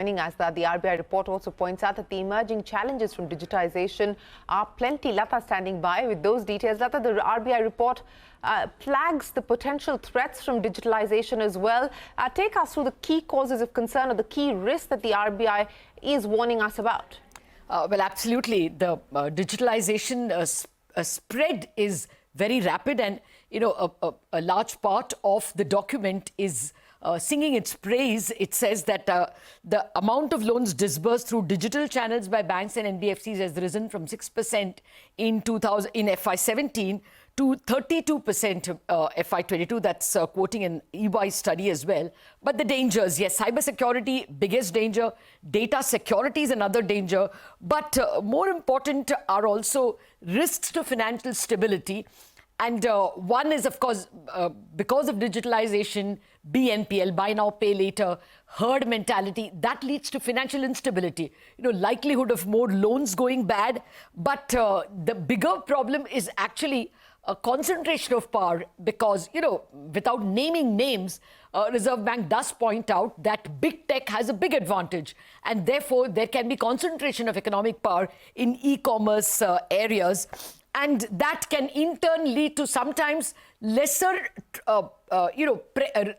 Joining us, the RBI report also points out that the emerging challenges from digitization are plenty. Latha standing by with those details. Latha, the RBI report flags the potential threats from digitalization as well. Take us through the key causes of concern or the key risks that the RBI is warning us about. Well, absolutely. The digitalization spread is very rapid, and a large part of the document is singing its praise. It says that the amount of loans disbursed through digital channels by banks and NBFCs has risen from 6% in FY17 to 32% FY22. That's quoting an EY study as well. But the dangers, yes, cybersecurity, biggest danger. Data security is another danger. But more important are also risks to financial stability. And one is, of course, because of digitalization, BNPL, buy now, pay later, herd mentality, that leads to financial instability. Likelihood of more loans going bad. But the bigger problem is actually a concentration of power because, without naming names, Reserve Bank does point out that big tech has a big advantage. And therefore, there can be concentration of economic power in e-commerce areas. And that can in turn lead to sometimes lesser,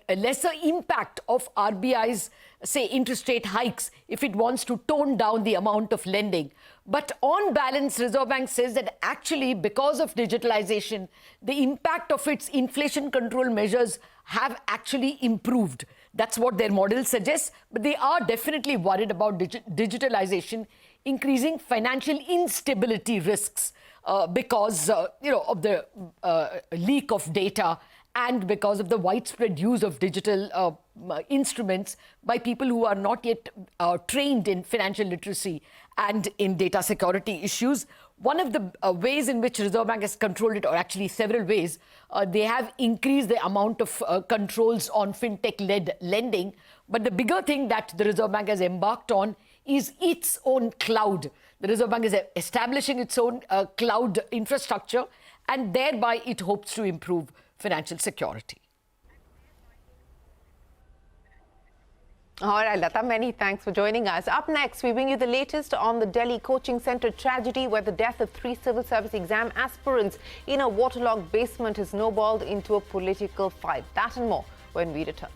lesser impact of RBI's, say, interest rate hikes if it wants to tone down the amount of lending. But on balance, Reserve Bank says that actually because of digitalization, the impact of its inflation control measures have actually improved. That's what their model suggests. But they are definitely worried about digitalization increasing financial instability risks. Because of the leak of data and because of the widespread use of digital instruments by people who are not yet trained in financial literacy and in data security issues. One of the ways in which Reserve Bank has controlled it, or actually several ways, they have increased the amount of controls on fintech-led lending. But the bigger thing that the Reserve Bank has embarked on is its own cloud. The Reserve Bank is establishing its own cloud infrastructure, and thereby it hopes to improve financial security. All right, Latha, many thanks for joining us. Up next, we bring you the latest on the Delhi coaching centre tragedy where the death of 3 civil service exam aspirants in a waterlogged basement has snowballed into a political fight. That and more when we return.